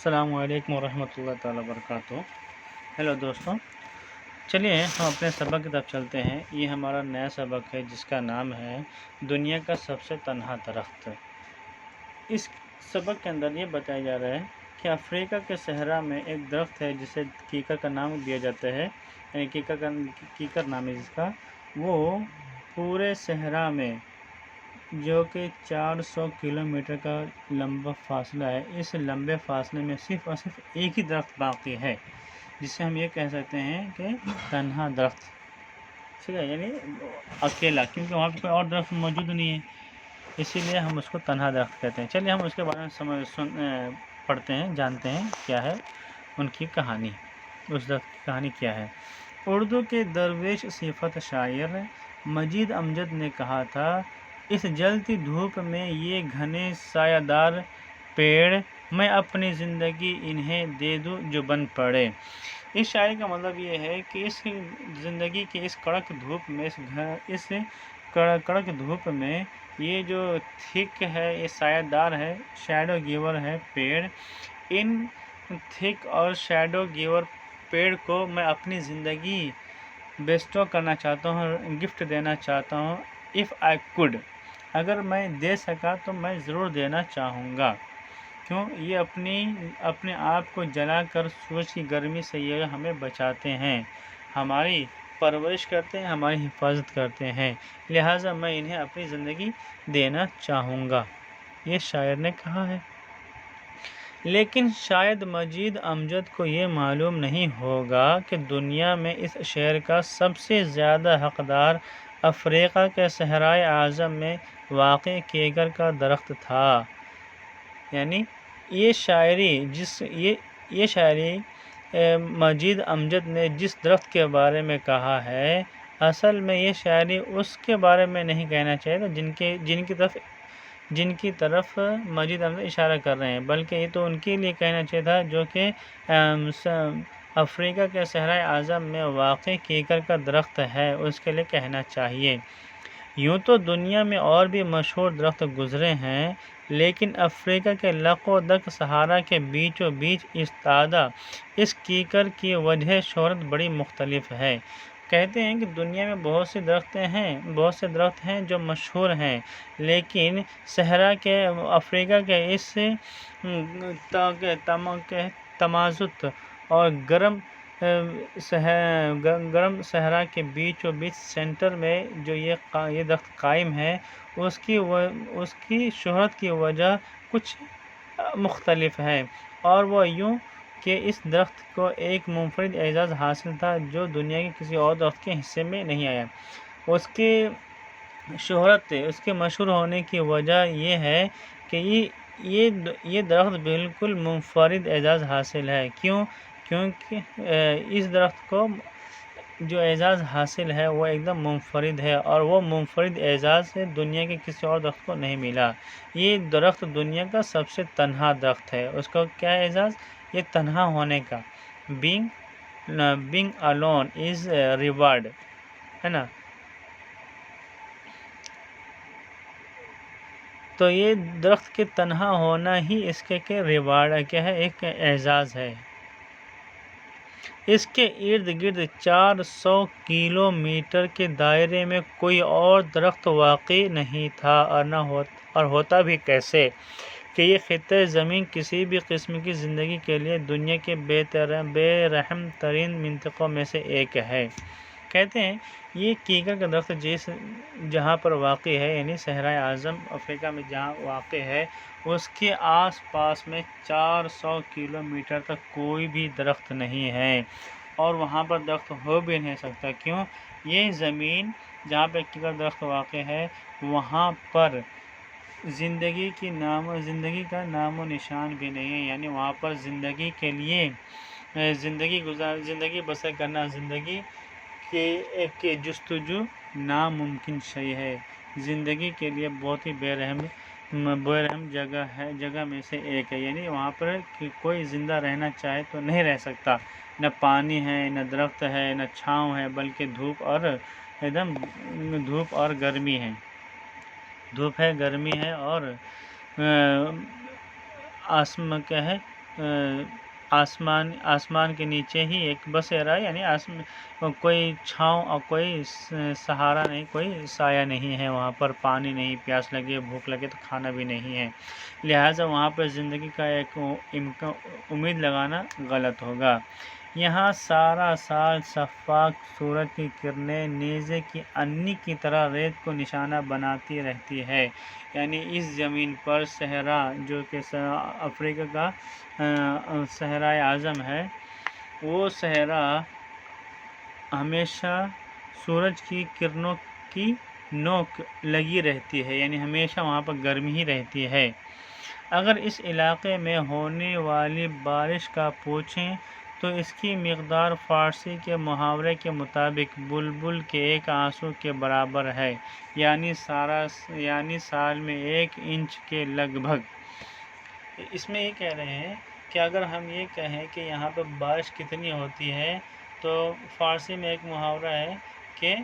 السلام علیکم ورحمۃ اللہ تعالیٰ وبرکاتہ۔ ہیلو دوستوں، چلیے ہم اپنے سبق کی طرف چلتے ہیں۔ یہ ہمارا نیا سبق ہے جس کا نام ہے دنیا کا سب سے تنہا درخت۔ اس سبق کے اندر یہ بتایا جا رہا ہے کہ افریقہ کے صحرا میں ایک درخت ہے جسے کیکر کا نام دیا جاتا ہے، یعنی کیکر نام ہے جس کا۔ وہ پورے صحرا میں جو کہ 400 کلومیٹر کا لمبا فاصلہ ہے، اس لمبے فاصلے میں صرف اور صرف ایک ہی درخت باقی ہے، جسے ہم یہ کہہ سکتے ہیں کہ تنہا درخت، ٹھیک ہے، یعنی اکیلا، کیونکہ وہاں پہ کوئی اور درخت موجود نہیں ہے، اسی لیے ہم اس کو تنہا درخت کہتے ہیں۔ چلیے ہم اس کے بارے میں پڑھتے ہیں، جانتے ہیں کیا ہے ان کی کہانی، اس درخت کی کہانی کیا ہے۔ اردو کے درویش صفت شاعر مجید امجد نے کہا تھا، اس جلتی دھوپ میں یہ گھنے سایہ دار پیڑ، میں اپنی زندگی انہیں دے دوں جو بن پڑے۔ اس شاعری کا مطلب یہ ہے کہ اس زندگی کی اس کڑک دھوپ میں، اس کڑک دھوپ میں یہ جو تھک ہے، یہ سایہ دار ہے، شیڈو گیور ہے پیڑ، ان تھک اور شیڈو گیور پیڑ کو میں اپنی زندگی بیسٹو کرنا چاہتا ہوں، گفٹ دینا چاہتا ہوں۔ اف آئی کوڈ، اگر میں دے سکا تو میں ضرور دینا چاہوں گا۔ کیوں؟ یہ اپنے آپ کو جلا کر سورج کی گرمی سے یہ ہمیں بچاتے ہیں، ہماری پرورش کرتے ہیں، ہماری حفاظت کرتے ہیں، لہٰذا میں انہیں اپنی زندگی دینا چاہوں گا، یہ شاعر نے کہا ہے۔ لیکن شاید مجید امجد کو یہ معلوم نہیں ہوگا کہ دنیا میں اس شعر کا سب سے زیادہ حقدار افریقہ کے صحرائے اعظم میں واقع کیکر کا درخت تھا۔ یعنی یہ شاعری مجید امجد نے جس درخت کے بارے میں کہا ہے، اصل میں یہ شاعری اس کے بارے میں نہیں کہنا چاہیے تھا جن کی طرف مجید امجد اشارہ کر رہے ہیں، بلکہ یہ تو ان کے لیے کہنا چاہیے تھا جو کہ افریقہ کے صحرائے اعظم میں واقع کیکر کا درخت ہے، اس کے لیے کہنا چاہیے۔ یوں تو دنیا میں اور بھی مشہور درخت گزرے ہیں، لیکن افریقہ کے لق و دق صحرا کے بیچوں بیچ استادہ اس کیکر کی وجہ شہرت بڑی مختلف ہے۔ کہتے ہیں کہ دنیا میں بہت سے درخت ہیں جو مشہور ہیں، لیکن صحرا کے افریقہ کے اس تمازت اور گرم صحرا کے بیچوں بیچ سینٹر میں جو یہ درخت قائم ہے، اس کی شہرت کی وجہ کچھ مختلف ہے، اور وہ یوں کہ اس درخت کو ایک منفرد اعزاز حاصل تھا جو دنیا کے کسی اور درخت کے حصے میں نہیں آیا۔ اس کی شہرت، اس کے مشہور ہونے کی وجہ یہ ہے کہ یہ درخت بالکل منفرد اعزاز حاصل ہے۔ کیونکہ اس درخت کو جو اعزاز حاصل ہے وہ ایک دم منفرد ہے، اور وہ منفرد اعزاز دنیا کے کسی اور درخت کو نہیں ملا۔ یہ درخت دنیا کا سب سے تنہا درخت ہے۔ اس کا کیا اعزاز؟ یہ تنہا ہونے کا، being alone is reward، ہے نا۔ تو یہ درخت کے تنہا ہونا ہی اس کے ریوارڈ کیا ہے، ایک اعزاز ہے۔ اس کے ارد گرد 400 کلومیٹر کے دائرے میں کوئی اور درخت واقع نہیں تھا، اور ہوتا بھی کیسے کہ یہ خطہ زمین کسی بھی قسم کی زندگی کے لیے دنیا کے بے رحم ترین منطقوں میں سے ایک ہے۔ کہتے ہیں یہ کیکر کا درخت جہاں پر واقع ہے، یعنی صحرائے اعظم افریقہ میں جہاں واقع ہے، اس کے آس پاس میں 400 کلومیٹر تک کوئی بھی درخت نہیں ہے، اور وہاں پر درخت ہو بھی نہیں سکتا۔ کیوں؟ یہ زمین جہاں پہ کیکر درخت واقع ہے، وہاں پر زندگی کا نام و نشان بھی نہیں ہے، یعنی وہاں پر زندگی کے لیے زندگی بسر کرنا، زندگی کے جستجو ناممکن شے ہے۔ زندگی کے لیے بہت ہی بے رحم جگہ میں سے ایک ہے، یعنی وہاں پر کوئی زندہ رہنا چاہے تو نہیں رہ سکتا، نہ پانی ہے، نہ درخت ہے، نہ چھاؤں ہے، بلکہ دھوپ اور گرمی ہے، اور آسمان کے نیچے ہی ایک بسیرا، یعنی کوئی چھاؤں اور کوئی سہارا نہیں، کوئی سایہ نہیں ہے وہاں پر، پانی نہیں، پیاس لگے، بھوک لگے تو کھانا بھی نہیں ہے، لہٰذا وہاں پر زندگی کا ایک امید لگانا غلط ہوگا۔ یہاں سارا سال شفاف سورج کی کرنیں نیزے کی انی کی طرح ریت کو نشانہ بناتی رہتی ہے، یعنی اس زمین پر صحرا جو کہ افریقہ کا صحرائے اعظم ہے، وہ صحرا ہمیشہ سورج کی کرنوں کی نوک لگی رہتی ہے، یعنی ہمیشہ وہاں پر گرمی ہی رہتی ہے۔ اگر اس علاقے میں ہونے والی بارش کا پوچھیں تو اس کی مقدار فارسی کے محاورے کے مطابق بلبل کے ایک آنسو کے برابر ہے، یعنی سال میں 1 انچ کے لگ بھگ۔ اس میں یہ کہہ رہے ہیں کہ اگر ہم یہ کہیں کہ یہاں پہ بارش کتنی ہوتی ہے تو فارسی میں ایک محاورہ ہے کہ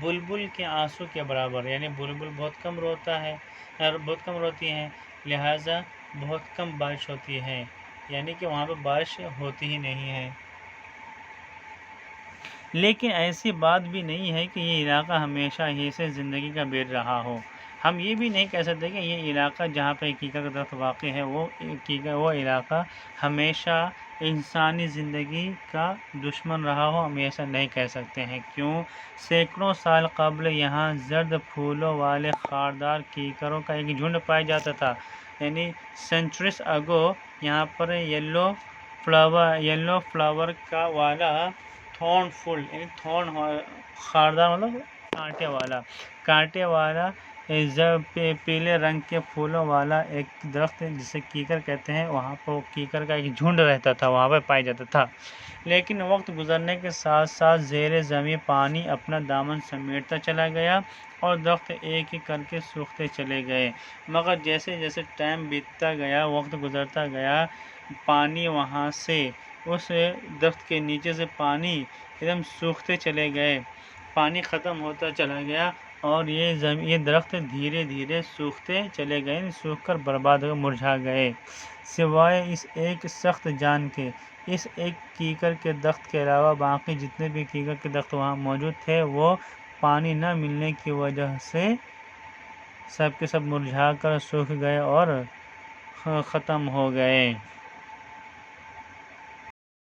بلبل کے آنسو کے برابر، یعنی بلبل بہت کم روتی ہیں، لہٰذا بہت کم بارش ہوتی ہے، یعنی کہ وہاں پہ بارش ہوتی ہی نہیں ہے۔ لیکن ایسی بات بھی نہیں ہے کہ یہ علاقہ ہمیشہ ہی سے زندگی کا بیر رہا ہو۔ ہم یہ بھی نہیں کہہ سکتے کہ یہ علاقہ جہاں پہ کیکر کا درخت واقع ہے وہ علاقہ ہمیشہ انسانی زندگی کا دشمن رہا ہو، ہم ایسا نہیں کہہ سکتے ہیں۔ کیوں؟ سینکڑوں سال قبل یہاں زرد پھولوں والے خاردار کیکروں کا ایک جھنڈ پایا جاتا تھا، یعنی سینچریز اگو یہاں پر یلو فلاور کا والا تھورن فل، یعنی تھورن خاردار مطلب کانٹے والا پیلے رنگ کے پھولوں والا ایک درخت جسے کیکر کہتے ہیں، وہاں پر کیکر کا ایک جھنڈ رہتا تھا، وہاں پہ پایا جاتا تھا۔ لیکن وقت گزرنے کے ساتھ ساتھ زیر زمین پانی اپنا دامن سمیٹتا چلا گیا اور درخت ایک ایک کر کے سوکھتے چلے گئے، مگر جیسے جیسے ٹائم بیتتا گیا، وقت گزرتا گیا، پانی وہاں سے اس درخت کے نیچے سے پانی ایک دم سوکھتے چلے گئے، پانی ختم ہوتا چلا گیا اور یہ درخت دھیرے دھیرے سوکھتے چلے گئے، سوکھ کر برباد ہو مرجھا گئے، سوائے اس ایک سخت جان کے۔ اس ایک کیکر کے درخت کے علاوہ باقی جتنے بھی کیکر کے درخت وہاں موجود تھے وہ پانی نہ ملنے کی وجہ سے سب کے سب مرجھا کر سوکھ گئے اور ختم ہو گئے۔